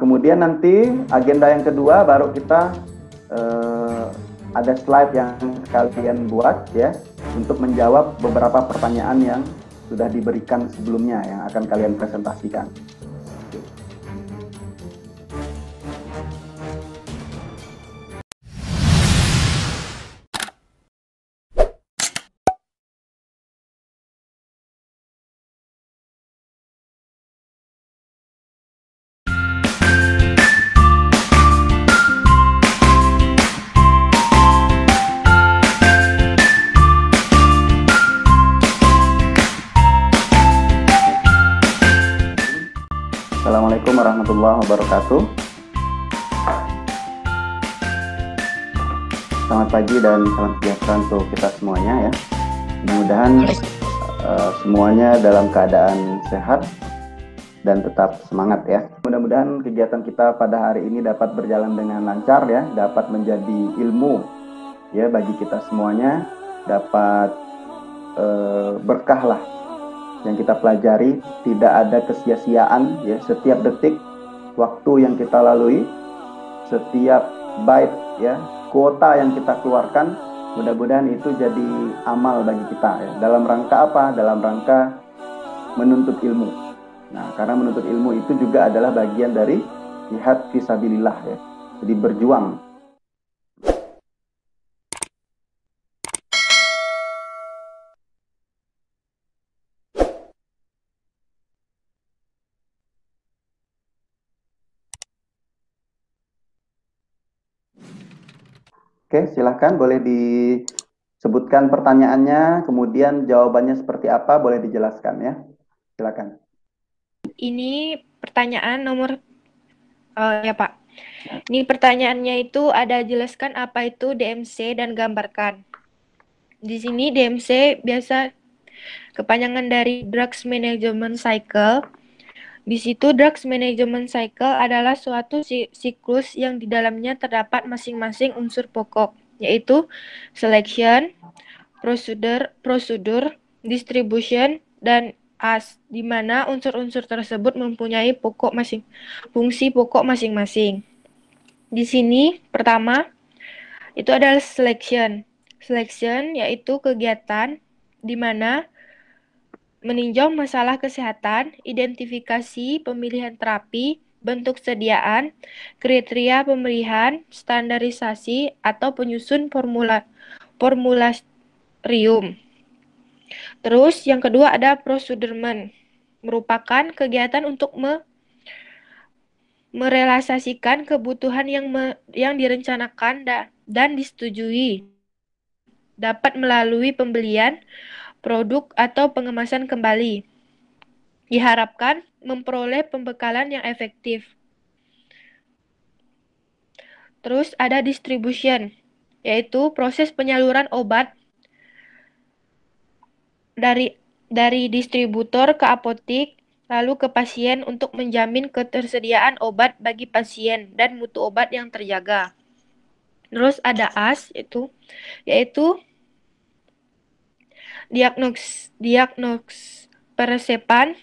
kemudian nanti agenda yang kedua baru kita ada slide yang kalian buat ya untuk menjawab beberapa pertanyaan yang sudah diberikan sebelumnya yang akan kalian presentasikan. Assalamualaikum warahmatullahi wabarakatuh. Selamat pagi dan salam sejahtera untuk kita semuanya ya. Mudah-mudahan semuanya dalam keadaan sehat dan tetap semangat ya. Mudah-mudahan kegiatan kita pada hari ini dapat berjalan dengan lancar ya, dapat menjadi ilmu ya bagi kita semuanya, dapat berkah lah yang kita pelajari, tidak ada kesia-siaan ya, setiap detik waktu yang kita lalui, setiap byte ya, kuota yang kita keluarkan, mudah-mudahan itu jadi amal bagi kita ya. Dalam rangka apa? Dalam rangka menuntut ilmu. Nah, karena menuntut ilmu itu juga adalah bagian dari jihad fisabilillah ya. Jadi berjuang. Oke, silahkan boleh disebutkan pertanyaannya, kemudian jawabannya seperti apa, boleh dijelaskan ya. Silakan. Ini pertanyaan nomor, ya Pak. Ini pertanyaannya itu ada jelaskan apa itu DMC dan gambarkan. Di sini DMC biasa kepanjangan dari Drugs Management Cycle. Di situ Drugs Management Cycle adalah suatu siklus yang di dalamnya terdapat masing-masing unsur pokok, yaitu selection, prosedur, distribution, dan as, di mana unsur-unsur tersebut mempunyai fungsi pokok masing-masing. Di sini pertama itu adalah selection. Selection yaitu kegiatan di mana meninjau masalah kesehatan, identifikasi pemilihan terapi, bentuk sediaan, kriteria pemilihan, standarisasi, atau penyusun formularium. Terus yang kedua ada procurement, merupakan kegiatan untuk merealisasikan kebutuhan yang direncanakan dan disetujui, dapat melalui pembelian produk atau pengemasan kembali. Diharapkan memperoleh pembekalan yang efektif. Terus ada distribution, yaitu proses penyaluran obat dari distributor ke apotik, lalu ke pasien untuk menjamin ketersediaan obat bagi pasien dan mutu obat yang terjaga. Terus ada AS, yaitu diagnosis peresepan,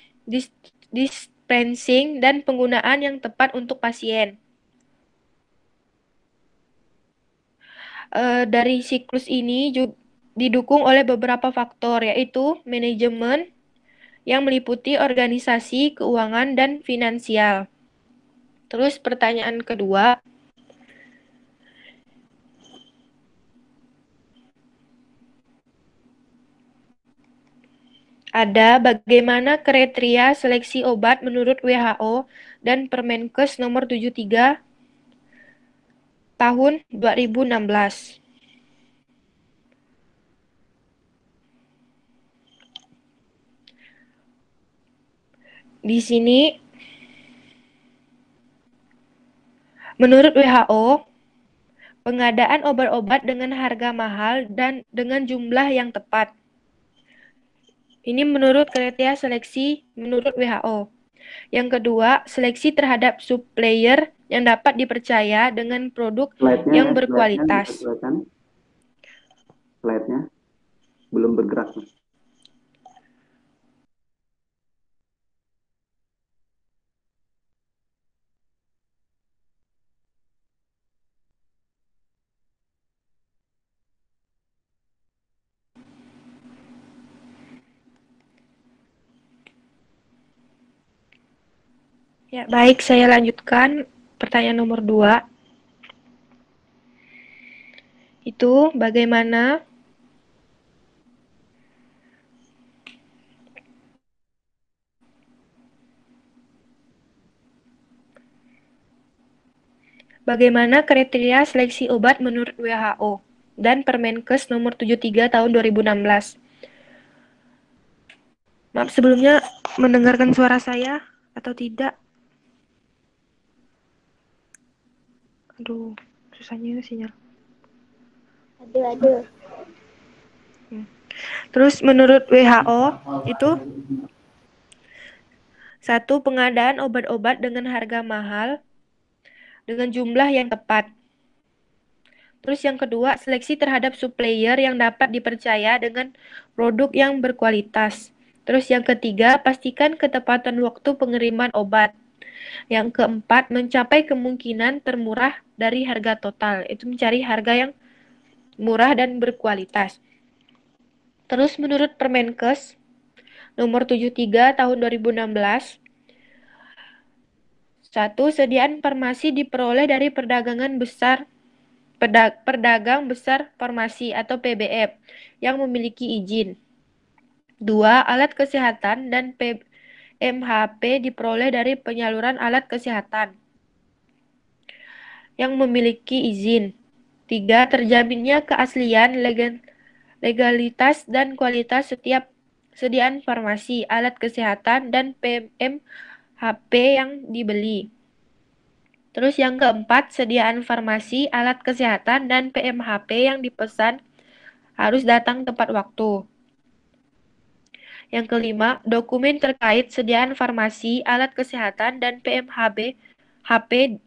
dispensing, dan penggunaan yang tepat untuk pasien. Dari siklus ini juga didukung oleh beberapa faktor, yaitu manajemen yang meliputi organisasi, keuangan, dan finansial. Terus pertanyaan kedua, ada bagaimana kriteria seleksi obat menurut WHO dan Permenkes nomor 73 tahun 2016. Di sini menurut WHO, pengadaan obat-obat dengan harga mahal dan dengan jumlah yang tepat. Ini menurut kriteria seleksi menurut WHO. Yang kedua, seleksi terhadap supplier yang dapat dipercaya dengan produk yang berkualitas. Slide-nya belum bergerak. Ya, baik, saya lanjutkan pertanyaan nomor 2. Itu bagaimana kriteria seleksi obat menurut WHO dan Permenkes nomor 73 tahun 2016. Maaf sebelumnya, mendengarkan suara saya atau tidak? Aduh, susahnya sinyal. Aduh. Terus menurut WHO itu satu, pengadaan obat-obat dengan harga mahal dengan jumlah yang tepat. Terus yang kedua, seleksi terhadap supplier yang dapat dipercaya dengan produk yang berkualitas. Terus yang ketiga, pastikan ketepatan waktu pengiriman obat. Yang keempat, mencapai kemungkinan termurah dari harga total. Itu mencari harga yang murah dan berkualitas. Terus menurut Permenkes nomor 73 tahun 2016, satu, sediaan farmasi diperoleh dari pedagang besar farmasi atau PBF yang memiliki izin. Dua, alat kesehatan dan PMHP diperoleh dari penyaluran alat kesehatan yang memiliki izin. Tiga, terjaminnya keaslian, legalitas, dan kualitas setiap sediaan farmasi, alat kesehatan, dan PMHP yang dibeli. Terus yang keempat, sediaan farmasi, alat kesehatan, dan PMHP yang dipesan harus datang tepat waktu. Yang kelima, dokumen terkait sediaan farmasi, alat kesehatan, dan PMHP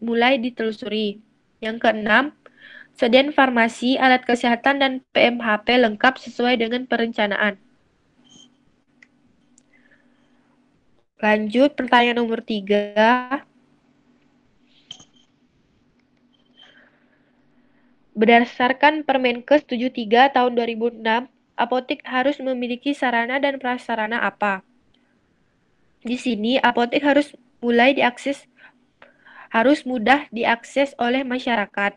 mulai ditelusuri. Yang keenam, sediaan farmasi, alat kesehatan, dan PMHP lengkap sesuai dengan perencanaan. Lanjut, pertanyaan nomor 3. Berdasarkan Permenkes 73 tahun 2006, apotek harus memiliki sarana dan prasarana apa? Di sini, apotek harus mudah diakses oleh masyarakat.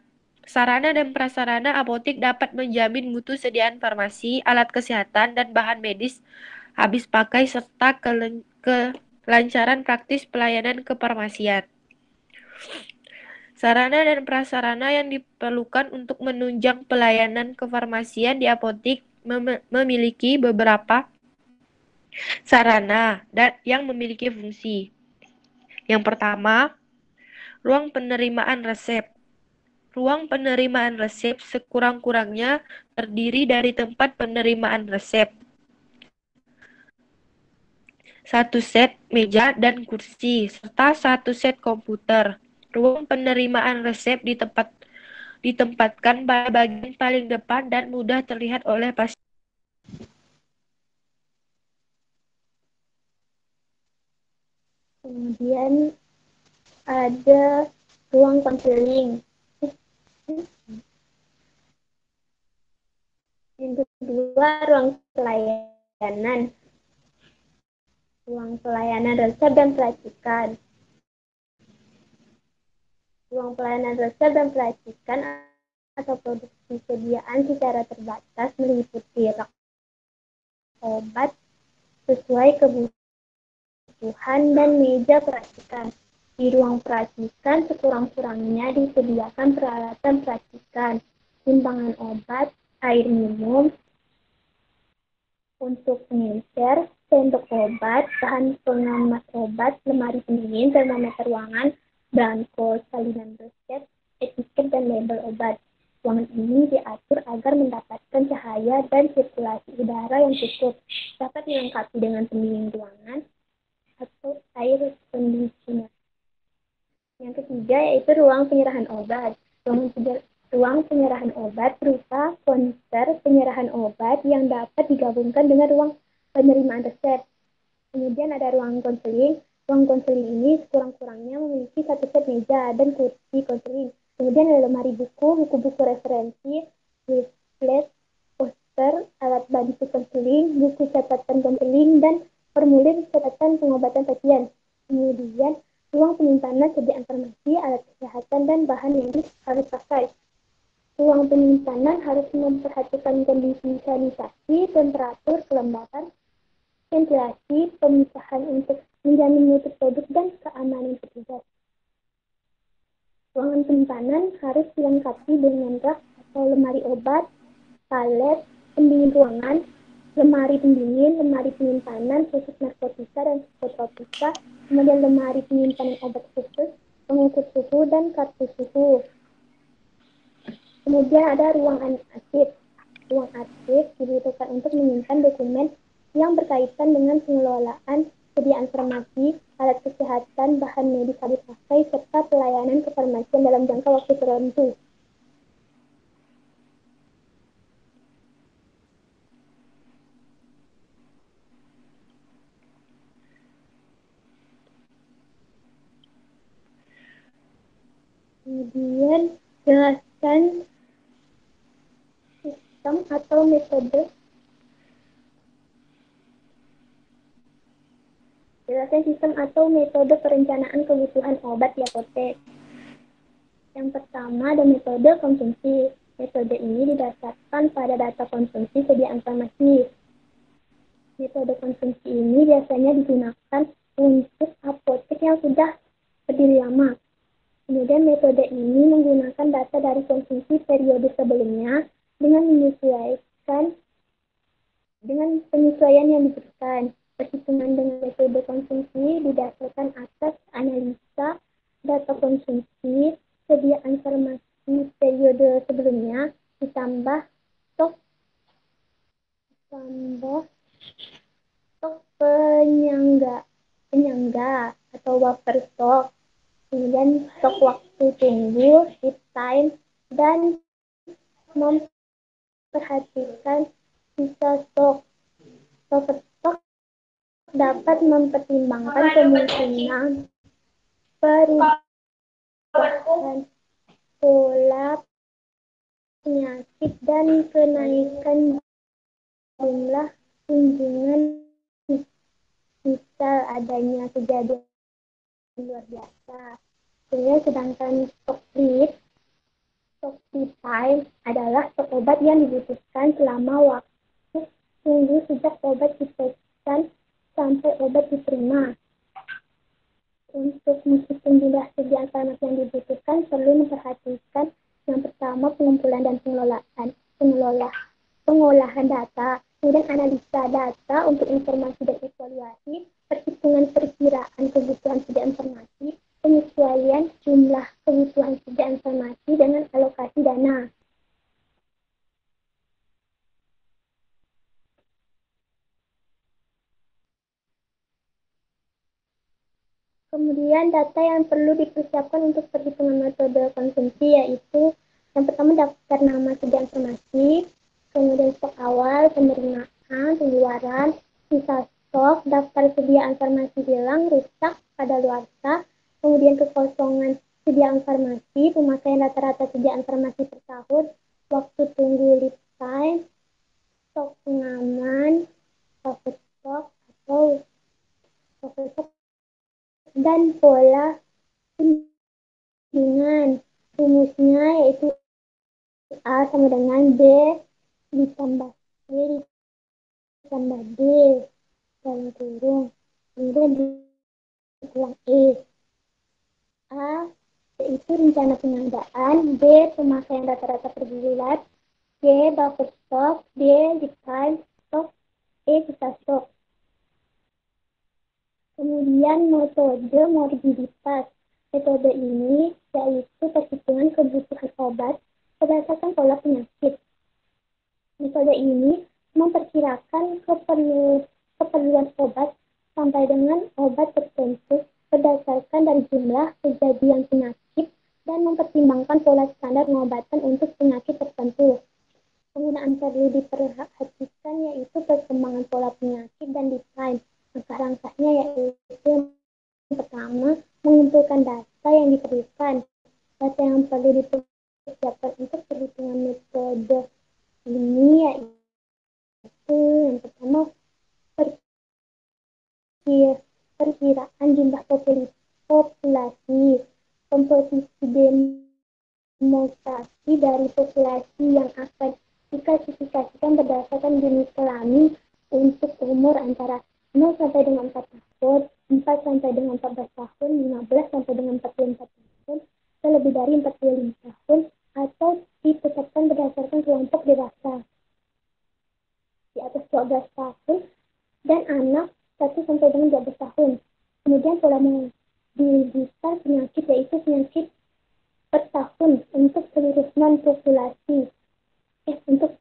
Sarana dan prasarana apotek dapat menjamin mutu sediaan farmasi, alat kesehatan, dan bahan medis habis pakai serta kelancaran praktis pelayanan kefarmasian. Sarana dan prasarana yang diperlukan untuk menunjang pelayanan kefarmasian di apotek memiliki beberapa sarana yang memiliki fungsi. Yang pertama, ruang penerimaan resep. Ruang penerimaan resep sekurang-kurangnya terdiri dari tempat penerimaan resep, satu set meja dan kursi, serta satu set komputer. Ruang penerimaan resep ditempatkan pada bagian paling depan dan mudah terlihat oleh pasien. Kemudian ada ruang konseling. Yang kedua, ruang pelayanan. Ruang pelayanan resep dan pelacikan. Ruang pelayanan resep dan pelacikan atau produksi sediaan secara terbatas meliputi rak obat sesuai kebutuhan dan meja peracikan. Di ruang peracikan sekurang-kurangnya disediakan peralatan peracikan, timbangan obat, air minum untuk pengencer, sendok obat, bahan pengamas obat, lemari pendingin, termometer ruangan, belangko salinan resep, etiket, dan label obat. Ruangan ini diatur agar mendapatkan cahaya dan sirkulasi udara yang cukup, dapat dilengkapi dengan pendingin ruangan atau air conditioner. Yang ketiga yaitu ruang penyerahan obat. Ruang penyerahan obat berupa konter penyerahan obat yang dapat digabungkan dengan ruang penerimaan resep. Kemudian ada ruang konseling. Ruang konseling ini sekurang-kurangnya memiliki satu set meja dan kursi konseling. Kemudian ada lemari buku-buku referensi, leaflet, poster, alat bantu konseling, buku catatan konseling, dan formulir catatan pengobatan pasien. Kemudian ruang penyimpanan sediaan farmasi, alat kesehatan, dan bahan medis harus pakai. Ruang penyimpanan harus memperhatikan kondisi sanitasi, temperatur, kelembapan, ventilasi, pemisahan untuk menjamin mutu produk dan keamanan petugas. Ruangan penyimpanan harus dilengkapi dengan rak atau lemari obat, palet, pendingin ruangan, lemari pendingin, lemari penyimpanan khusus narkotika dan psikotropika, kemudian lemari penyimpanan obat khusus, pengukur suhu, dan kartu suhu. Kemudian ada ruang arsip. Ruang arsip dibutuhkan untuk menyimpan dokumen yang berkaitan dengan pengelolaan sediaan farmasi, alat kesehatan, bahan medis habis pakai, serta pelayanan kefarmasian dalam jangka waktu tertentu. Kemudian jelaskan sistem atau metode. Jelaskan sistem atau metode perencanaan kebutuhan obat di apotek. Yang pertama ada metode konsumsi. Metode ini didasarkan pada data konsumsi sediaan farmasi. Metode konsumsi ini biasanya digunakan untuk apotek yang sudah berdiri lama. Kemudian metode ini menggunakan data dari konsumsi periode sebelumnya dengan penyesuaian yang diberikan. Perhitungan dengan metode konsumsi didasarkan atas analisa data konsumsi sediaan farmasi periode sebelumnya ditambah stok penyangga atau buffer stock, kemudian stok waktu tunggu, lead time, dan memperhatikan sisa stok. Buffer stock dapat mempertimbangkan kemungkinan perubahan pola penyakit dan kenaikan jumlah kunjungan misal adanya kejadian luar biasa. Kemudian sedangkan stok lead time adalah stok obat yang dibutuhkan selama waktu tunggu sejak obat dipesan sampai obat diterima. Untuk menghitung jumlah sediaan farmasi yang dibutuhkan perlu memperhatikan yang pertama pengumpulan dan pengolahan data, kemudian analisa data untuk informasi dan evaluasi, perhitungan perkiraan kebutuhan sediaan farmasi, penyesuaian jumlah kebutuhan sediaan farmasi dengan alokasi dana. Kemudian data yang perlu dipersiapkan untuk perhitungan metode konsumsi yaitu yang pertama daftar nama sediaan farmasi, kemudian stok awal, penerimaan, pengeluaran, sisa stok, daftar sediaan farmasi hilang, rusak, kadaluarsa, kemudian kekosongan sediaan farmasi, pemakaian rata-rata sediaan farmasi per tahun, waktu tunggu lead time, stok pengaman, buffer stock atau buffer stock, dan pola dengan rumusnya yaitu A sama dengan B ditambah C ditambah D dalam kurung, kemudian dikulang E. A yaitu rencana pengadaan, B pemakaian rata-rata per bulan, C buffer stock, D lead time stock, E sisa stok. Kemudian metode morbiditas. Metode ini yaitu perhitungan kebutuhan obat berdasarkan pola penyakit. Metode ini memperkirakan keperluan obat sampai dengan obat tertentu berdasarkan dari jumlah kejadian penyakit dan mempertimbangkan pola standar pengobatan untuk penyakit tertentu. Penggunaan perlu diperhatikan yaitu perkembangan pola penyakit dan lead time. Langkah-langkahnya yaitu yang pertama, mengumpulkan data yang diperlukan. Data yang perlu dipersiapkan untuk perhitungan metode ini yaitu yang pertama perkiraan jumlah populasi populasi. Komposisi demografi dari populasi yang akan diklasifikasikan berdasarkan jenis kelamin untuk umur antara 0 sampai dengan 4 tahun, 4 sampai dengan 14 tahun, 15 sampai dengan 44 tahun, atau lebih dari 45 tahun, atau ditetapkan berdasarkan kelompok dewasa di atas 12 tahun dan anak 1 sampai dengan 12 tahun. Kemudian pola mobilitas penyakit yaitu penyakit per tahun untuk seluruh non-populasi. Untuk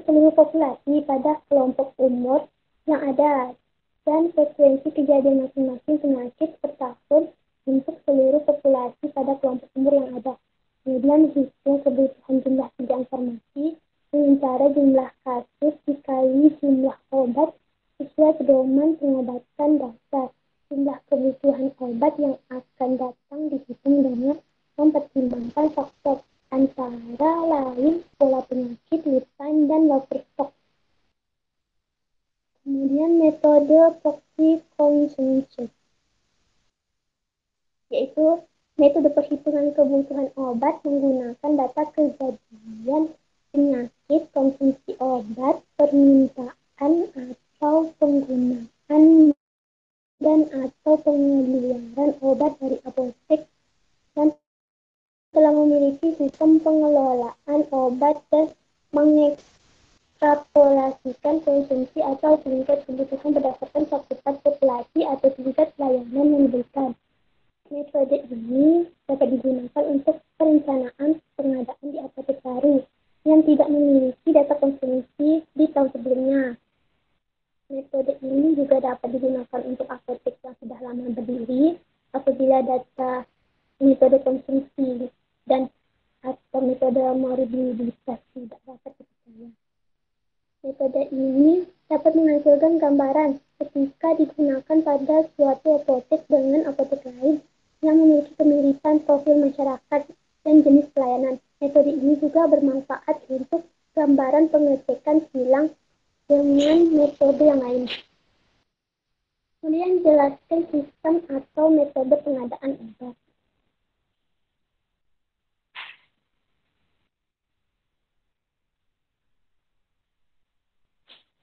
seluruh populasi pada kelompok umur yang ada dan frekuensi kejadian masing-masing penyakit per tahun untuk seluruh populasi pada kelompok umur yang ada. Kemudian menghitung kebutuhan jumlah bidang farmasi dengan cara jumlah kasus dikali jumlah obat sesuai pedoman pengobatan dasar. Jumlah kebutuhan obat yang akan datang dihitung dengan mempertimbangkan faktor antara lain pola penyakit, lead time, dan buffer stock. Kemudian metode proxy consumption, yaitu metode perhitungan kebutuhan obat menggunakan data kejadian penyakit, konsumsi obat, permintaan atau penggunaan dan atau pengeluaran obat dari apotek dan telah memiliki sistem pengelolaan obat dan mengekstrapolasikan konsumsi atau tingkat kebutuhan berdasarkan cakupan populasi atau tingkat pelayanan yang diberikan. Metode ini dapat digunakan untuk perencanaan pengadaan di apotek baru yang tidak memiliki data konsumsi di tahun sebelumnya. Metode ini juga dapat digunakan untuk apotek yang sudah lama berdiri apabila data metode konsumsi dan atau metode morbiditas tidak dapat dipercaya. Metode ini dapat menghasilkan gambaran ketika digunakan pada suatu apotek dengan apotek lain yang memiliki kemiripan profil masyarakat dan jenis pelayanan. Metode ini juga bermanfaat untuk gambaran pengecekan silang dengan metode yang lain. Kemudian jelaskan sistem atau metode pengadaan obat.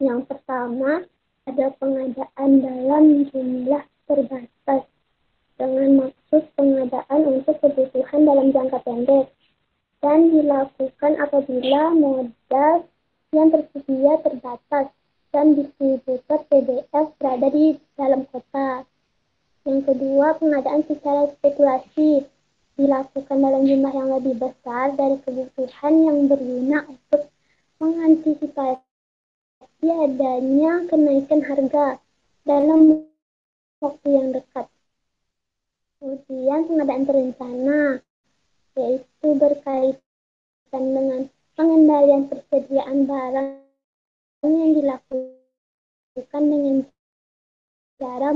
Yang pertama, ada pengadaan dalam jumlah terbatas dengan maksud pengadaan untuk kebutuhan dalam jangka pendek dan dilakukan apabila modal yang tersedia terbatas dan distributor PDF berada di dalam kota. Yang kedua, pengadaan secara spekulasi dilakukan dalam jumlah yang lebih besar dari kebutuhan yang berguna untuk mengantisipasi adanya kenaikan harga dalam waktu yang dekat. Kemudian pengadaan terencana, yaitu berkaitan dengan pengendalian persediaan barang yang dilakukan dengan cara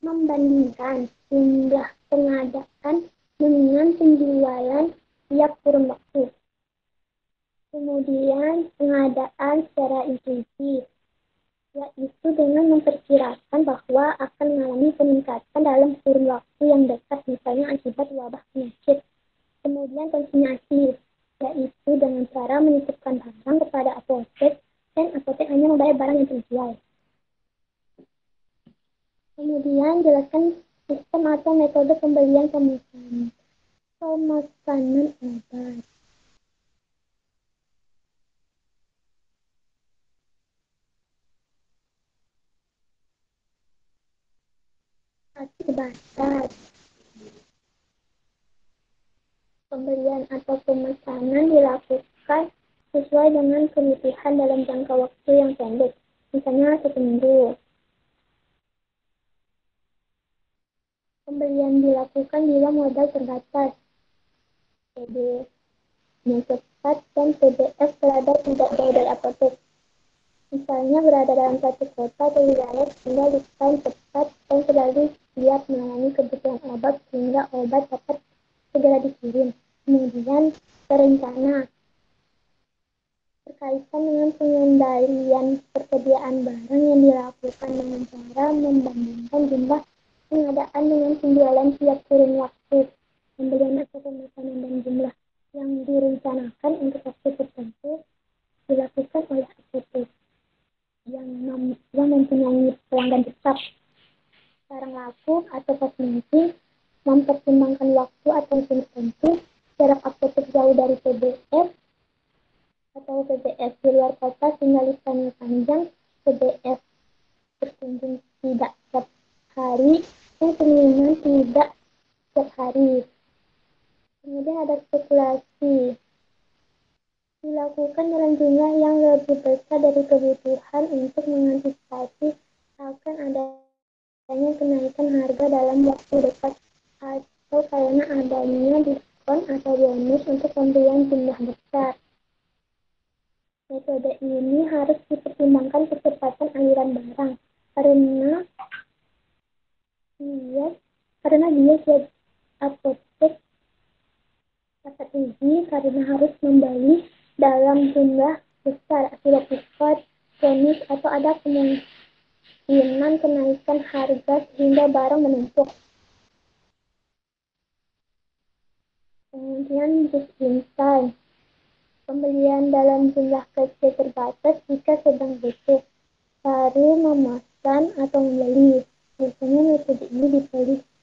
membandingkan jumlah pengadaan dengan penjualan tiap kurun waktu. Kemudian pengadaan secara intuitif, yaitu dengan memperkirakan bahwa akan mengalami peningkatan dalam kurun waktu yang dekat, misalnya akibat wabah penyakit. Kemudian konsinyasi, yaitu dengan cara menitipkan barang kepada apotek dan apotek hanya membayar barang yang terjual. Kemudian jelaskan sistem atau metode pembelian pemesanan obat. Terbatas. Pembelian atau pemesanan dilakukan sesuai dengan kebutuhan dalam jangka waktu yang pendek, misalnya 1 minggu. Pembelian dilakukan bila modal terbatas, PD yang cepat dan PDF berada tidak jauh dari apotek. Misalnya berada dalam satu kota atau wilayah sehingga lisan cepat dan selalu siap melayani kebutuhan obat sehingga obat dapat segera dikirim. Kemudian berencana berkaitan dengan pengendalian persediaan barang yang dilakukan dengan cara membandingkan jumlah pengadaan dengan penjualan tiap kurun waktu. Pembelian atau pemesanan dan jumlah yang direncanakan untuk waktu tertentu dilakukan oleh apotek yang mempunyai pelanggan tetap. Barang laku atau kosmetik mempertimbangkan waktu atau tertentu, jarak apotek jauh dari PBF atau PBF di luar kota sehingga listannya panjang, PBF berkunjung tidak setiap hari, dan pengiriman tidak setiap hari. Kemudian ada spekulasi dilakukan dalam jumlah yang lebih besar dari kebutuhan untuk mengantisipasi akan adanya kenaikan harga dalam waktu dekat atau karena adanya diskon atau bonus untuk pembelian jumlah besar. Metode ini harus dipertimbangkan kecepatan aliran barang karena dia apotek dapat rugi karena harus membeli dalam jumlah besar akibat diskon, bonus atau ada kemungkinan kenaikan harga sehingga barang menumpuk. Kemudian just in time, pembelian dalam jumlah kecil terbatas jika sedang butuh, baru memesan atau membeli. Biasanya metode ini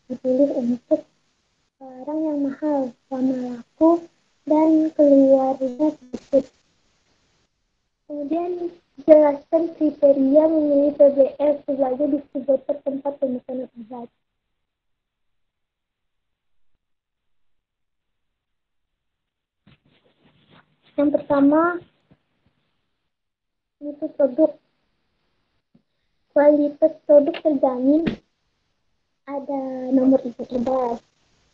dipilih untuk barang yang mahal, lama laku, dan keluarnya sedikit. Kemudian jelaskan kriteria memilih PBF sebagai distributor tempat pemesanan obat. Yang pertama, itu produk. Kualitas produk terjamin, ada nomor izin edar.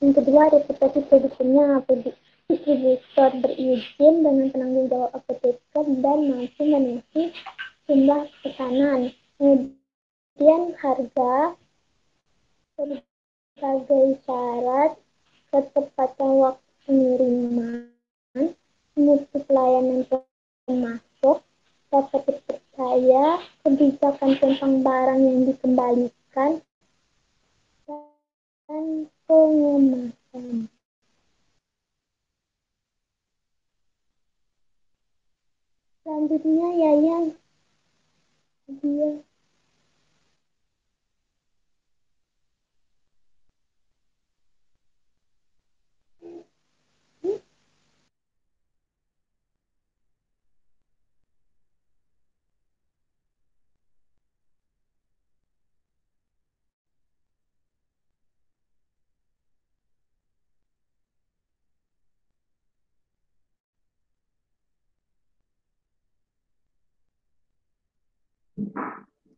Yang kedua, reputasi produksinya, distributor berizin dengan penanggung jawab apoteker dan mampu memenuhi jumlah pesanan. Kemudian harga, berbagai syarat, ketepatan waktu pengiriman, mutu pelayanan termasuk, dapat dipercaya, kebijakan tentang barang yang dikembalikan, dan pengemasan. Selanjutnya Yayan dia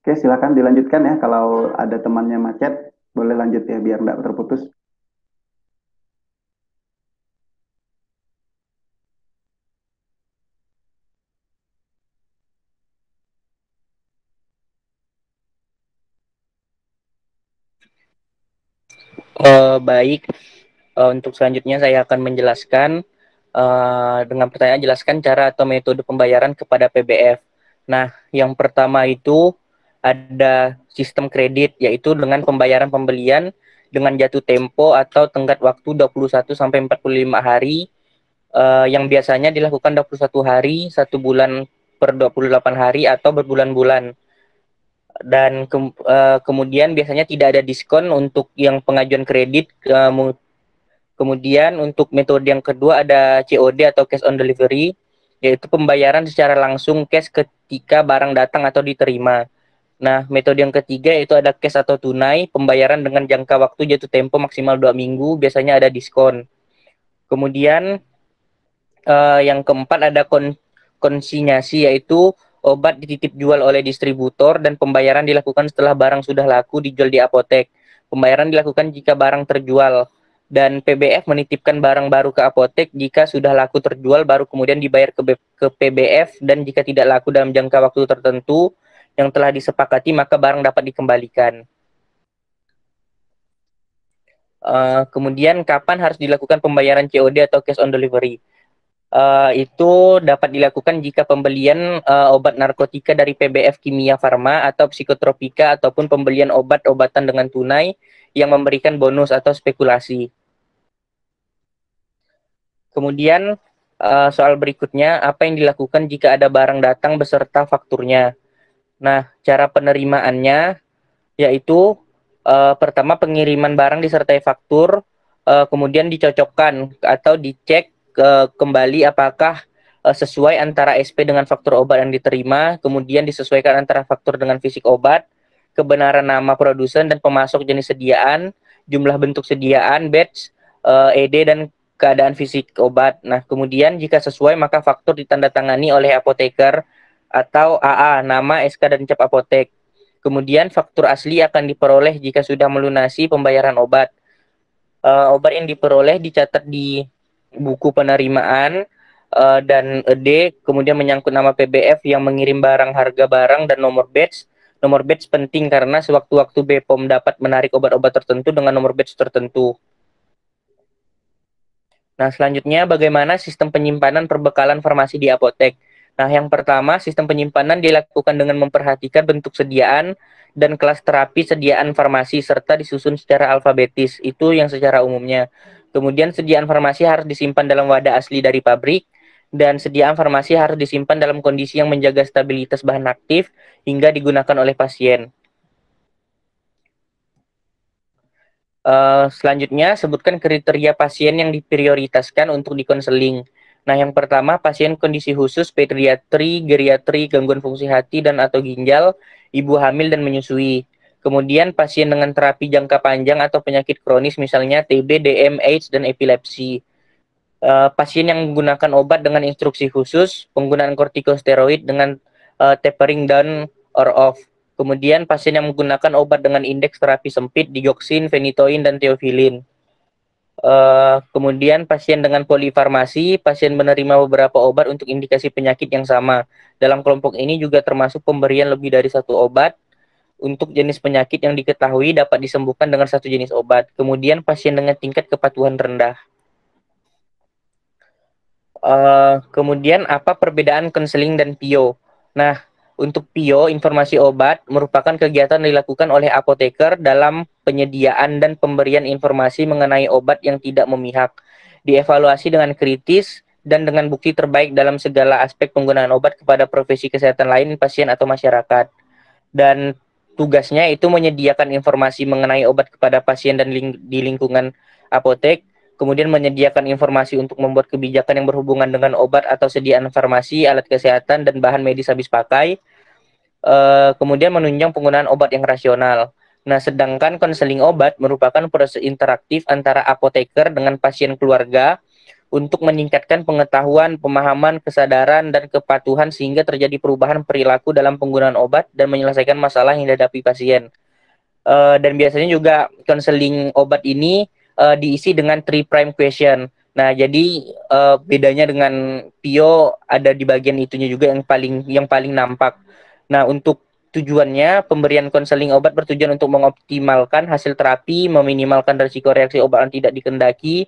Oke, silakan dilanjutkan ya. Kalau ada temannya macet, boleh lanjut ya biar nggak terputus. Baik, untuk selanjutnya saya akan menjelaskan dengan pertanyaan jelaskan cara atau metode pembayaran kepada PBF. Nah, yang pertama itu ada sistem kredit, yaitu dengan pembayaran pembelian dengan jatuh tempo atau tenggat waktu 21 sampai 45 hari, yang biasanya dilakukan 21 hari, 1 bulan per 28 hari atau berbulan-bulan. Dan kemudian biasanya tidak ada diskon untuk yang pengajuan kredit. Kemudian untuk metode yang kedua ada COD atau cash on delivery, yaitu pembayaran secara langsung cash ketika barang datang atau diterima. Nah, metode yang ketiga yaitu ada cash atau tunai, pembayaran dengan jangka waktu jatuh tempo maksimal 2 minggu, biasanya ada diskon. Kemudian yang keempat ada konsinyasi, yaitu obat dititip jual oleh distributor dan pembayaran dilakukan setelah barang sudah laku dijual di apotek. Pembayaran dilakukan jika barang terjual, dan PBF menitipkan barang baru ke apotek jika sudah laku terjual, baru kemudian dibayar ke PBF, dan jika tidak laku dalam jangka waktu tertentu yang telah disepakati maka barang dapat dikembalikan. Kemudian kapan harus dilakukan pembayaran COD atau cash on delivery? itu dapat dilakukan jika pembelian obat narkotika dari PBF Kimia Farma atau psikotropika ataupun pembelian obat-obatan dengan tunai yang memberikan bonus atau spekulasi. Kemudian soal berikutnya, apa yang dilakukan jika ada barang datang beserta fakturnya? Nah, cara penerimaannya yaitu pertama pengiriman barang disertai faktur, kemudian dicocokkan atau dicek kembali apakah sesuai antara SP dengan faktur obat yang diterima, kemudian disesuaikan antara faktur dengan fisik obat, kebenaran nama produsen dan pemasok jenis sediaan, jumlah bentuk sediaan, batch, ED dan keadaan fisik obat. Nah, kemudian jika sesuai maka faktur ditandatangani oleh apoteker atau AA, nama, SK dan cap apotek. Kemudian faktur asli akan diperoleh jika sudah melunasi pembayaran obat. Obat yang diperoleh dicatat di buku penerimaan dan ED, kemudian menyangkut nama PBF yang mengirim barang, harga barang, dan nomor batch. Nomor batch penting karena sewaktu-waktu BPOM dapat menarik obat-obat tertentu dengan nomor batch tertentu. Nah, selanjutnya bagaimana sistem penyimpanan perbekalan farmasi di apotek? Nah, yang pertama, sistem penyimpanan dilakukan dengan memperhatikan bentuk sediaan dan kelas terapi sediaan farmasi serta disusun secara alfabetis. Itu yang secara umumnya. Kemudian sediaan farmasi harus disimpan dalam wadah asli dari pabrik dan sediaan farmasi harus disimpan dalam kondisi yang menjaga stabilitas bahan aktif hingga digunakan oleh pasien. Selanjutnya, sebutkan kriteria pasien yang diprioritaskan untuk dikonseling. Nah, yang pertama, pasien kondisi khusus, pediatri, geriatri, gangguan fungsi hati dan atau ginjal, ibu hamil dan menyusui. Kemudian, pasien dengan terapi jangka panjang atau penyakit kronis, misalnya TB, DM, AIDS, dan epilepsi. Pasien yang menggunakan obat dengan instruksi khusus, penggunaan kortikosteroid dengan tapering down or off. Kemudian pasien yang menggunakan obat dengan indeks terapi sempit, digoxin, phenytoin, dan theophylline. Kemudian pasien dengan polifarmasi, pasien menerima beberapa obat untuk indikasi penyakit yang sama. Dalam kelompok ini juga termasuk pemberian lebih dari satu obat untuk jenis penyakit yang diketahui dapat disembuhkan dengan satu jenis obat. Kemudian pasien dengan tingkat kepatuhan rendah. Kemudian apa perbedaan konseling dan PIO? Nah, untuk PIO, informasi obat merupakan kegiatan dilakukan oleh apoteker dalam penyediaan dan pemberian informasi mengenai obat yang tidak memihak, dievaluasi dengan kritis dan dengan bukti terbaik dalam segala aspek penggunaan obat kepada profesi kesehatan lain, pasien atau masyarakat. Dan tugasnya itu menyediakan informasi mengenai obat kepada pasien dan di lingkungan apotek, kemudian menyediakan informasi untuk membuat kebijakan yang berhubungan dengan obat atau sediaan farmasi, alat kesehatan, dan bahan medis habis pakai, kemudian menunjang penggunaan obat yang rasional. Nah, sedangkan konseling obat merupakan proses interaktif antara apoteker dengan pasien keluarga untuk meningkatkan pengetahuan, pemahaman, kesadaran, dan kepatuhan sehingga terjadi perubahan perilaku dalam penggunaan obat dan menyelesaikan masalah yang dihadapi pasien. Dan biasanya juga konseling obat ini diisi dengan 3 prime question. Nah, jadi bedanya dengan PIO ada di bagian itunya juga yang paling nampak. Nah, untuk tujuannya pemberian konseling obat bertujuan untuk mengoptimalkan hasil terapi, meminimalkan risiko reaksi obat yang tidak dikehendaki,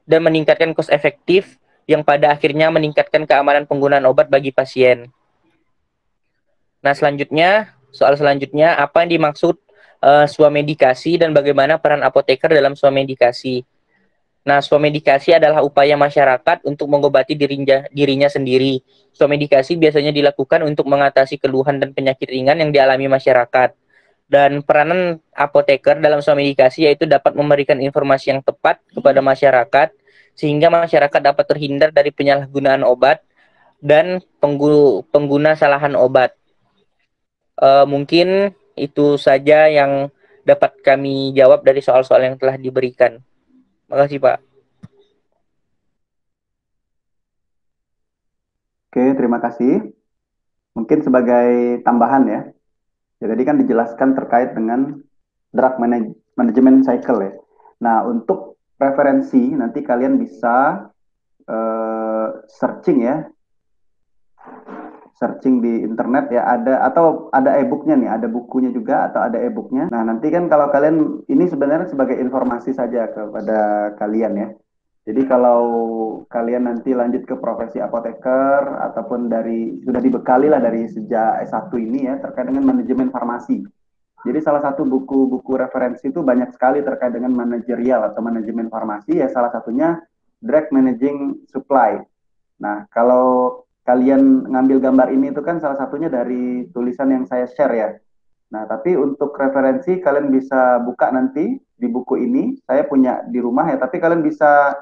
dan meningkatkan cost efektif yang pada akhirnya meningkatkan keamanan penggunaan obat bagi pasien. Nah, soal selanjutnya, apa yang dimaksud swamedikasi dan bagaimana peran apoteker dalam swamedikasi? Nah, swamedikasi adalah upaya masyarakat untuk mengobati dirinya sendiri. Swamedikasi biasanya dilakukan untuk mengatasi keluhan dan penyakit ringan yang dialami masyarakat. Dan peranan apoteker dalam swamedikasi yaitu dapat memberikan informasi yang tepat kepada masyarakat sehingga masyarakat dapat terhindar dari penyalahgunaan obat dan pengguna salahan obat. Mungkin itu saja yang dapat kami jawab dari soal-soal yang telah diberikan. Makasih, Pak. Oke, terima kasih. Mungkin sebagai tambahan ya. Jadi kan dijelaskan terkait dengan drug management cycle ya. Nah, untuk referensi nanti kalian bisa searching ya. Searching di internet ya, ada e-booknya nih, ada bukunya juga atau ada e-booknya. Nah, nanti kan kalau kalian, ini sebenarnya sebagai informasi saja kepada kalian ya. Jadi kalau kalian nanti lanjut ke profesi apoteker ataupun sudah dibekali lah dari sejak S1 ini ya terkait dengan manajemen farmasi. Jadi salah satu buku-buku referensi itu banyak sekali terkait dengan manajerial atau manajemen farmasi ya, salah satunya Drug Managing Supply. Nah, kalau kalian ngambil gambar ini itu kan salah satunya dari tulisan yang saya share ya. Nah, tapi untuk referensi kalian bisa buka nanti di buku ini. Saya punya di rumah ya, tapi kalian bisa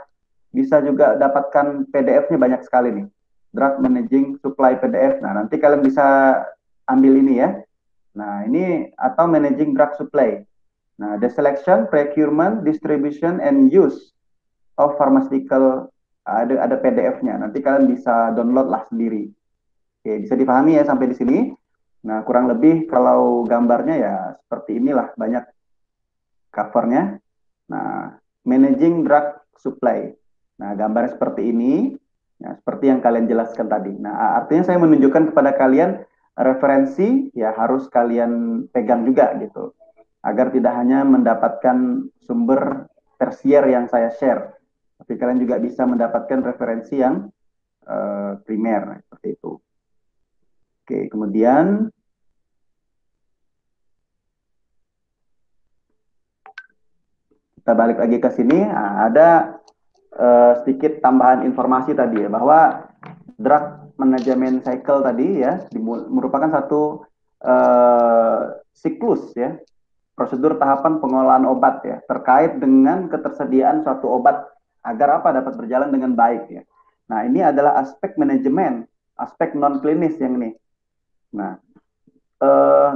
juga dapatkan PDF-nya banyak sekali nih. Drug Managing Supply PDF. Nah, nanti kalian bisa ambil ini ya. Nah, ini atau Managing Drug Supply. Nah, the selection, procurement, distribution, and use of pharmaceutical ada PDF-nya. Nanti kalian bisa download lah sendiri. Oke, bisa dipahami ya sampai di sini. Nah, kurang lebih kalau gambarnya ya seperti inilah, banyak covernya. Nah, Managing Drug Supply. Nah, gambarnya seperti ini. Ya, seperti yang kalian jelaskan tadi. Nah, artinya saya menunjukkan kepada kalian referensi ya harus kalian pegang juga gitu. Agar tidak hanya mendapatkan sumber tersier yang saya share, tapi kalian juga bisa mendapatkan referensi yang primer seperti itu. Oke, kemudian kita balik lagi ke sini. Nah, ada sedikit tambahan informasi tadi ya, bahwa drug management cycle tadi ya merupakan satu siklus ya, prosedur tahapan pengolahan obat ya, terkait dengan ketersediaan suatu obat agar apa dapat berjalan dengan baik ya. Nah, ini adalah aspek manajemen, aspek non klinis yang ini. Nah,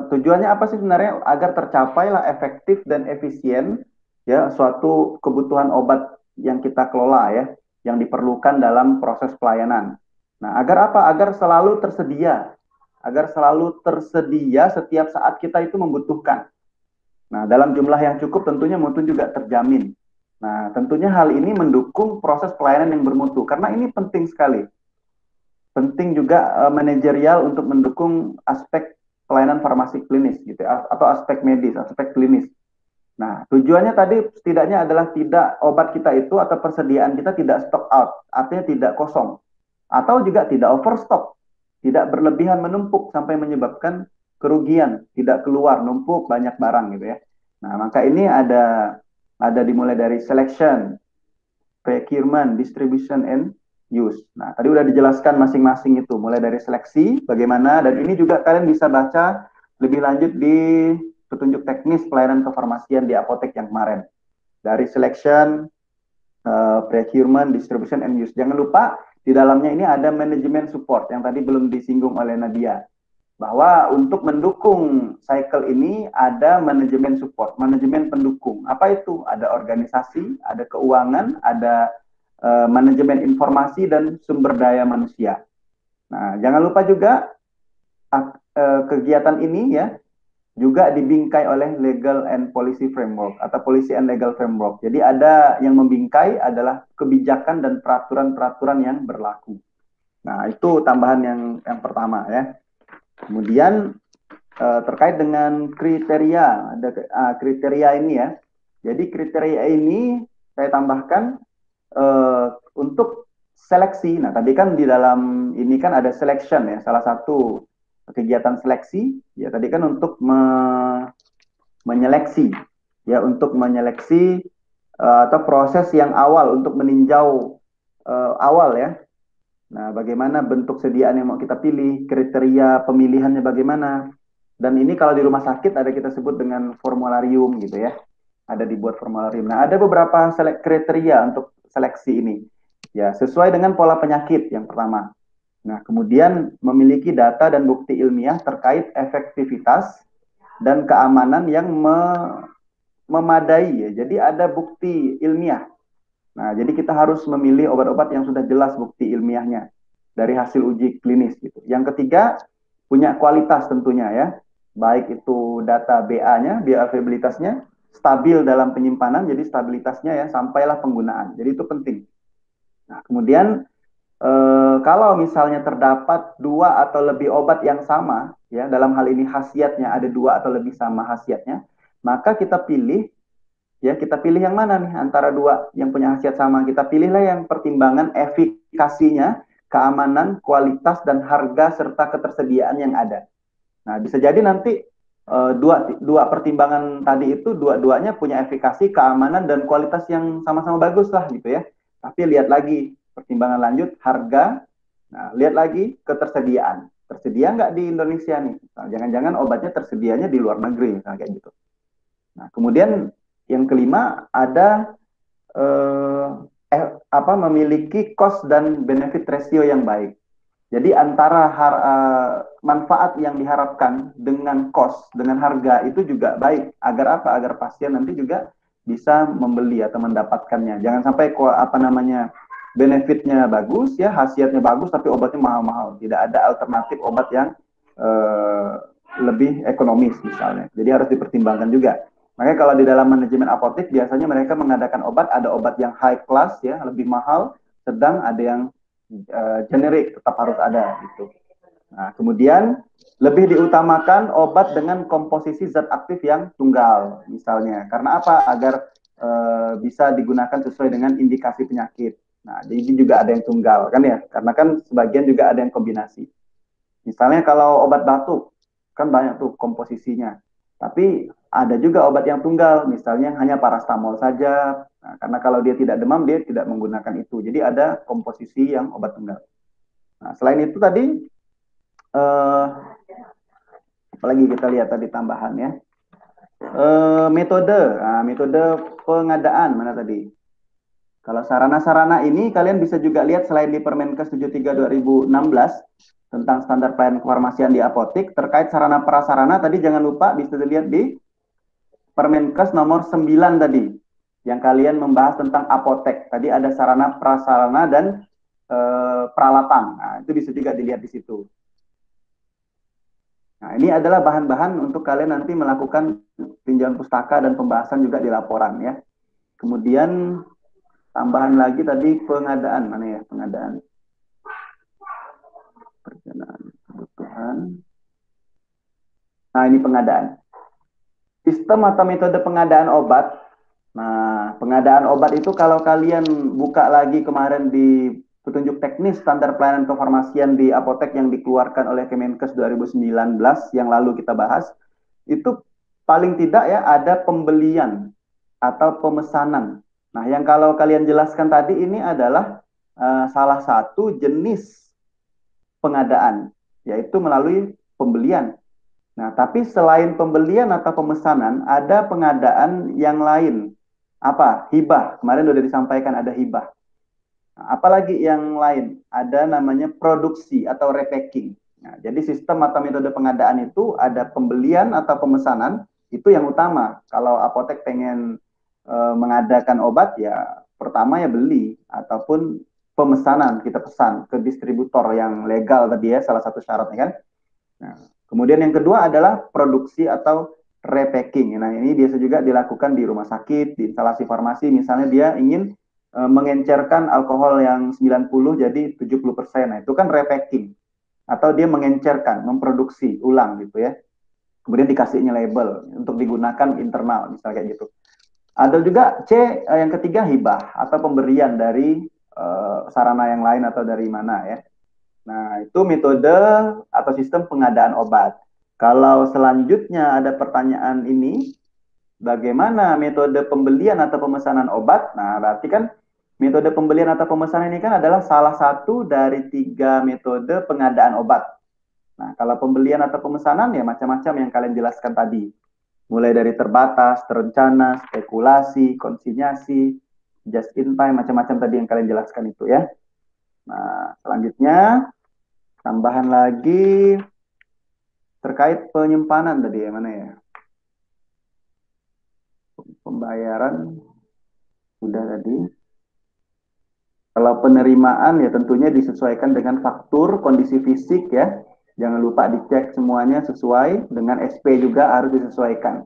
tujuannya apa sih sebenarnya? Agar tercapailah efektif dan efisien ya suatu kebutuhan obat yang kita kelola ya, yang diperlukan dalam proses pelayanan. Nah, agar apa? Agar selalu tersedia setiap saat kita itu membutuhkan. Nah, dalam jumlah yang cukup tentunya mutu juga terjamin. Nah, tentunya hal ini mendukung proses pelayanan yang bermutu, karena ini penting sekali. Penting juga manajerial untuk mendukung aspek pelayanan farmasi klinis gitu, atau aspek medis, aspek klinis. Nah, tujuannya tadi setidaknya adalah tidak obat kita itu atau persediaan kita tidak stock out, artinya tidak kosong, atau juga tidak overstock, tidak berlebihan menumpuk sampai menyebabkan kerugian, tidak keluar, numpuk banyak barang gitu ya. Nah, maka ini ada dimulai dari selection, procurement, distribution, and use. Nah, tadi udah dijelaskan masing-masing itu, mulai dari seleksi, bagaimana, dan ini juga kalian bisa baca lebih lanjut di petunjuk teknis pelayanan kefarmasian di apotek yang kemarin. Dari selection, procurement, distribution, and use. Jangan lupa, di dalamnya ini ada manajemen support, yang tadi belum disinggung oleh Nadia. Bahwa untuk mendukung cycle ini ada manajemen support, manajemen pendukung. Apa itu? Ada organisasi, ada keuangan, ada manajemen informasi dan sumber daya manusia. Nah, jangan lupa juga kegiatan ini ya juga dibingkai oleh legal and policy framework atau policy and legal framework. Jadi ada yang membingkai adalah kebijakan dan peraturan-peraturan yang berlaku. Nah, itu tambahan yang pertama ya. Kemudian terkait dengan kriteria, ada kriteria ini ya. Jadi kriteria ini saya tambahkan untuk seleksi. Nah, tadi kan di dalam ini kan ada selection ya, salah satu kegiatan seleksi ya tadi kan untuk menyeleksi ya, untuk menyeleksi atau proses yang awal untuk meninjau awal ya. Nah, bagaimana bentuk sediaan yang mau kita pilih, kriteria pemilihannya bagaimana. Dan ini kalau di rumah sakit ada kita sebut dengan formularium gitu ya. Ada dibuat formularium. Nah, ada beberapa kriteria untuk seleksi ini. Ya, sesuai dengan pola penyakit yang pertama. Nah, kemudian memiliki data dan bukti ilmiah terkait efektivitas dan keamanan yang memadai ya. Jadi ada bukti ilmiah. Nah, jadi kita harus memilih obat-obat yang sudah jelas bukti ilmiahnya dari hasil uji klinis gitu. Yang ketiga, punya kualitas tentunya ya. Baik itu data BA-nya, bioavailabilitasnya, stabil dalam penyimpanan, jadi stabilitasnya ya sampailah penggunaan. Jadi itu penting. Nah, kemudian kalau misalnya terdapat 2 atau lebih obat yang sama, ya dalam hal ini khasiatnya ada 2 atau lebih sama khasiatnya, maka kita pilih ya kita pilih yang mana nih antara dua yang punya khasiat sama. Kita pilihlah yang pertimbangan efikasinya, keamanan, kualitas, dan harga serta ketersediaan yang ada. Nah, bisa jadi nanti dua pertimbangan tadi itu dua-duanya punya efikasi, keamanan, dan kualitas yang sama-sama bagus lah gitu ya. Tapi lihat lagi pertimbangan lanjut harga. Nah, lihat lagi ketersediaan. Tersedia nggak di Indonesia nih? Nah, jangan-jangan obatnya tersedianya di luar negeri, misalnya kayak gitu. Nah, kemudian yang kelima ada memiliki cost dan benefit ratio yang baik. Jadi antara manfaat yang diharapkan dengan cost, dengan harga itu juga baik. Agar apa? Agar pasien nanti juga bisa membeli atau mendapatkannya. Jangan sampai benefitnya bagus ya, khasiatnya bagus tapi obatnya mahal-mahal. Tidak ada alternatif obat yang lebih ekonomis misalnya. Jadi harus dipertimbangkan juga. Makanya kalau di dalam manajemen apotek biasanya mereka mengadakan obat, ada obat yang high class ya, lebih mahal, sedang ada yang generik tetap harus ada gitu. Nah, kemudian lebih diutamakan obat dengan komposisi zat aktif yang tunggal misalnya. Karena apa? Agar bisa digunakan sesuai dengan indikasi penyakit. Nah, jadi juga ada yang tunggal kan ya. Karena kan sebagian juga ada yang kombinasi. Misalnya kalau obat batuk kan banyak tuh komposisinya. Tapi ada juga obat yang tunggal, misalnya hanya parastamol saja. Nah, karena kalau dia tidak demam, dia tidak menggunakan itu. Jadi ada komposisi yang obat tunggal. Nah, selain itu tadi, apalagi kita lihat tadi tambahan ya. Metode pengadaan mana tadi? Kalau sarana-sarana ini kalian bisa juga lihat selain di Permenkes 73 2016 tentang standar pelayanan kefarmasian di apotek terkait sarana prasarana tadi jangan lupa bisa dilihat di Permenkes nomor 9 tadi yang kalian membahas tentang apotek. Tadi ada sarana prasarana dan peralatan. Nah, itu bisa juga dilihat di situ. Nah, ini adalah bahan-bahan untuk kalian nanti melakukan tinjauan pustaka dan pembahasan juga di laporan ya. Kemudian tambahan lagi tadi pengadaan, mana ya pengadaan? Perencanaan kebutuhan. Nah, ini pengadaan. Sistem atau metode pengadaan obat. Nah, pengadaan obat itu kalau kalian buka lagi kemarin di petunjuk teknis standar pelayanan kefarmasian di apotek yang dikeluarkan oleh Kemenkes 2019 yang lalu kita bahas, itu paling tidak ya ada pembelian atau pemesanan. Nah, yang kalau kalian jelaskan tadi ini adalah salah satu jenis pengadaan, yaitu melalui pembelian. Nah, tapi selain pembelian atau pemesanan, ada pengadaan yang lain. Apa? Hibah. Kemarin sudah disampaikan ada hibah. Nah, apalagi yang lain? Ada namanya produksi atau repacking. Nah, jadi sistem atau metode pengadaan itu ada pembelian atau pemesanan, itu yang utama. Kalau apotek pengen mengadakan obat, ya pertama ya beli, ataupun pemesanan, kita pesan ke distributor yang legal tadi ya, salah satu syaratnya kan. Nah, kemudian yang kedua adalah produksi atau repacking. Nah, ini biasa juga dilakukan di rumah sakit, di instalasi farmasi. Misalnya dia ingin mengencerkan alkohol yang 90 jadi 70%. Nah, itu kan repacking. Atau dia mengencerkan, memproduksi ulang gitu ya. Kemudian dikasihnya label untuk digunakan internal, misalnya kayak gitu. Ada juga yang ketiga hibah atau pemberian dari sarana yang lain atau dari mana ya. Nah, itu metode atau sistem pengadaan obat. Kalau selanjutnya ada pertanyaan ini, bagaimana metode pembelian atau pemesanan obat? Nah, berarti kan metode pembelian atau pemesanan ini kan adalah salah satu dari 3 metode pengadaan obat. Nah, kalau pembelian atau pemesanan ya macam-macam yang kalian jelaskan tadi. Mulai dari terbatas, terencana, spekulasi, konsinyasi, just in time, macam-macam tadi yang kalian jelaskan itu ya. Nah, selanjutnya tambahan lagi terkait penyimpanan tadi ya, mana ya? Pembayaran sudah tadi. Kalau penerimaan ya tentunya disesuaikan dengan faktur, kondisi fisik ya. Jangan lupa dicek semuanya sesuai, dengan SP juga harus disesuaikan.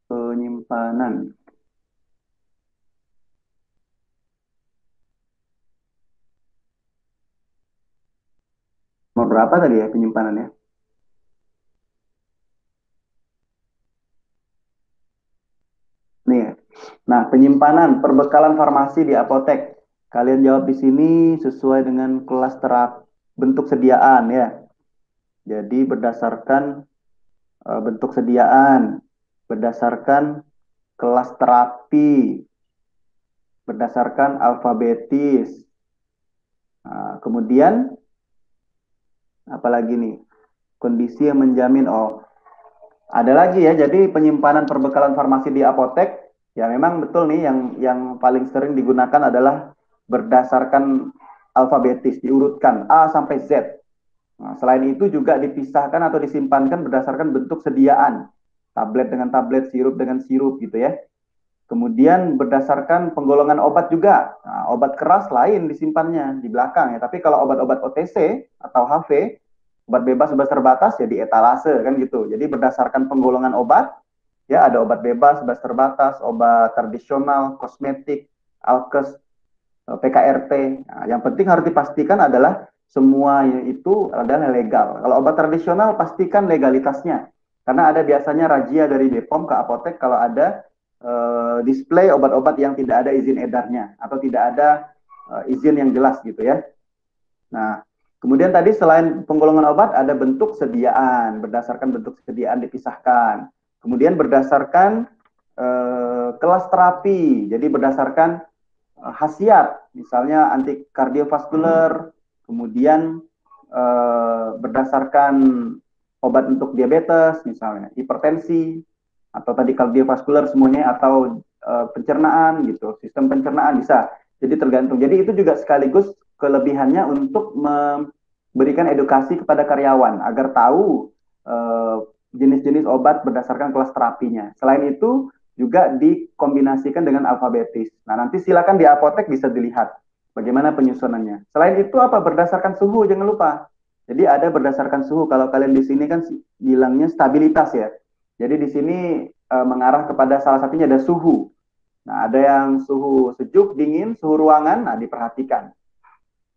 Penyimpanan. berapa tadi ya penyimpanannya? Nih. Nah, penyimpanan perbekalan farmasi di apotek. Kalian jawab di sini sesuai dengan kelas bentuk sediaan ya. Jadi berdasarkan bentuk sediaan, berdasarkan kelas terapi, berdasarkan alfabetis. Nah, kemudian apalagi nih? Kondisi yang menjamin. Oh, ada lagi ya. Jadi penyimpanan perbekalan farmasi di apotek ya memang betul nih yang paling sering digunakan adalah berdasarkan alfabetis, diurutkan A sampai Z. Nah, selain itu juga dipisahkan atau disimpankan berdasarkan bentuk sediaan. Tablet dengan tablet, sirup dengan sirup gitu ya. Kemudian berdasarkan penggolongan obat juga. Nah, obat keras lain disimpannya di belakang ya. Tapi kalau obat-obat OTC atau HV, obat bebas terbatas ya di etalase kan gitu. Jadi berdasarkan penggolongan obat, ya ada obat bebas terbatas, obat tradisional, kosmetik, alkes, PKRT. Nah, yang penting harus dipastikan adalah semua itu adalah legal. Kalau obat tradisional pastikan legalitasnya. Karena ada biasanya razia dari BPOM ke apotek kalau ada display obat-obat yang tidak ada izin edarnya atau tidak ada izin yang jelas gitu ya. Nah, kemudian tadi selain penggolongan obat ada bentuk sediaan, berdasarkan bentuk sediaan dipisahkan. Kemudian berdasarkan kelas terapi, jadi berdasarkan khasiat, misalnya anti kardiovaskular, kemudian berdasarkan obat untuk diabetes, misalnya hipertensi, atau tadi kardiovaskular semuanya, atau pencernaan gitu, sistem pencernaan bisa. Jadi tergantung. Jadi itu juga sekaligus kelebihannya untuk memberikan edukasi kepada karyawan agar tahu jenis-jenis obat berdasarkan kelas terapinya. Selain itu juga dikombinasikan dengan alfabetis. Nah, nanti silakan di apotek bisa dilihat bagaimana penyusunannya. Selain itu apa? Berdasarkan suhu, jangan lupa. Jadi ada berdasarkan suhu. Kalau kalian di sini kan bilangnya stabilitas ya. Jadi di sini mengarah kepada salah satunya ada suhu. Nah, ada yang suhu sejuk, dingin, suhu ruangan. Nah, diperhatikan.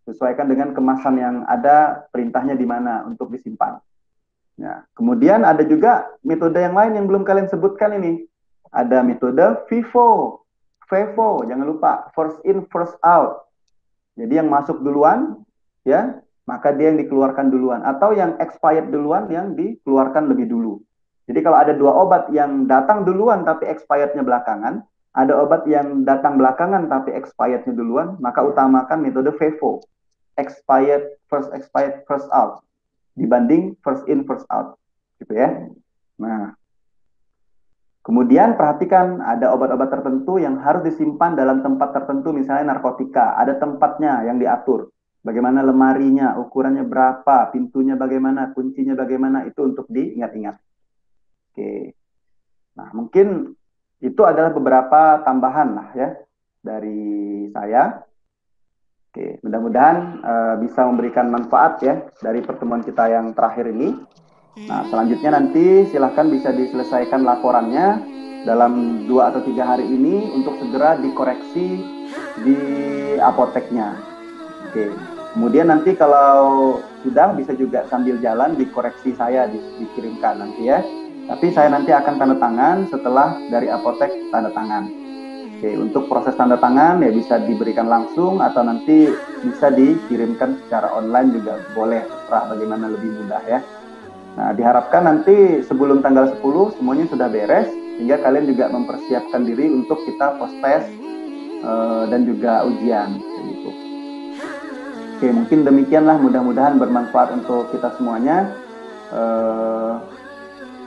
Sesuaikan dengan kemasan yang ada, perintahnya di mana untuk disimpan. Ya. Kemudian ada juga metode yang lain yang belum kalian sebutkan ini. Ada metode FIFO, jangan lupa, first in, first out. Jadi yang masuk duluan, ya, maka dia yang dikeluarkan duluan. Atau yang expired duluan, yang dikeluarkan lebih dulu. Jadi kalau ada dua obat yang datang duluan tapi expirednya belakangan, ada obat yang datang belakangan tapi expirednya duluan, maka utamakan metode FIFO, expired first out, dibanding first in first out, gitu ya. Nah, kemudian perhatikan ada obat-obat tertentu yang harus disimpan dalam tempat tertentu, misalnya narkotika, ada tempatnya yang diatur. Bagaimana lemarinya, ukurannya berapa, pintunya bagaimana, kuncinya bagaimana, itu untuk diingat-ingat. Oke. Nah, mungkin itu adalah beberapa tambahan lah ya dari saya. Oke, mudah-mudahan bisa memberikan manfaat ya dari pertemuan kita yang terakhir ini. Nah, selanjutnya nanti silahkan bisa diselesaikan laporannya dalam 2 atau 3 hari ini untuk segera dikoreksi di apoteknya. Oke, kemudian nanti kalau sudah bisa juga sambil jalan dikoreksi saya, dikirimkan nanti ya. Tapi saya nanti akan tanda tangan setelah dari apotek tanda tangan. Oke, untuk proses tanda tangan ya bisa diberikan langsung atau nanti bisa dikirimkan secara online juga boleh, terserah bagaimana lebih mudah ya. Nah, diharapkan nanti sebelum tanggal 10 semuanya sudah beres, sehingga kalian juga mempersiapkan diri untuk kita post-test dan juga ujian. Gitu. Oke, mungkin demikianlah, mudah-mudahan bermanfaat untuk kita semuanya.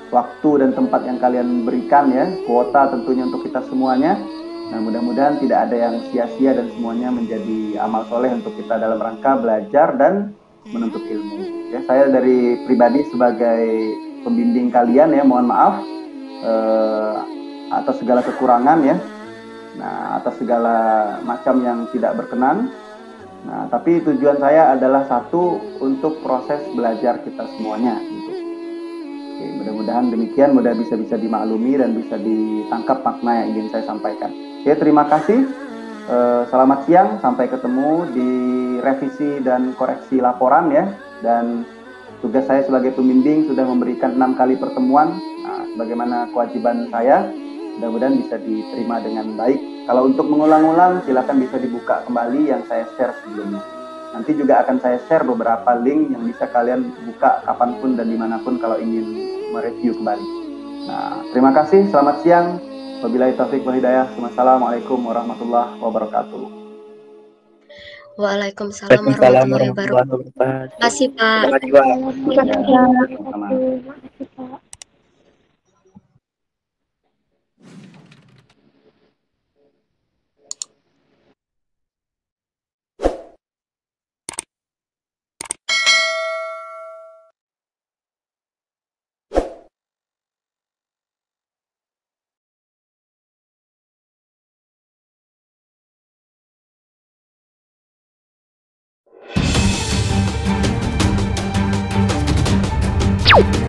Waktu dan tempat yang kalian berikan ya, kuota tentunya untuk kita semuanya. Nah, mudah-mudahan tidak ada yang sia-sia dan semuanya menjadi amal soleh untuk kita dalam rangka belajar dan menuntut ilmu. Ya, saya dari pribadi sebagai pembimbing kalian ya, mohon maaf atas segala kekurangan ya. Nah, atas segala macam yang tidak berkenan. Nah, tapi tujuan saya adalah satu, untuk proses belajar kita semuanya. Gitu. Oke, mudah-mudahan demikian, bisa dimaklumi dan bisa ditangkap makna yang ingin saya sampaikan. Oke, terima kasih. Selamat siang, sampai ketemu di revisi dan koreksi laporan ya. Dan Tugas saya sebagai pembimbing sudah memberikan 6 kali pertemuan, sebagaimana kewajiban saya. Mudah-mudahan bisa diterima dengan baik. Kalau untuk mengulang-ulang, silakan bisa dibuka kembali yang saya share sebelumnya. Nanti juga akan saya share beberapa link yang bisa kalian buka kapanpun dan dimanapun kalau ingin mereview kembali. Nah, terima kasih. Selamat siang. Wabillahi taufiq wal hidayah. Wassalamualaikum warahmatullahi wabarakatuh. Waalaikumsalam warahmatullahi wabarakatuh. Terima kasih, Pak. Sama-sama. Thank you.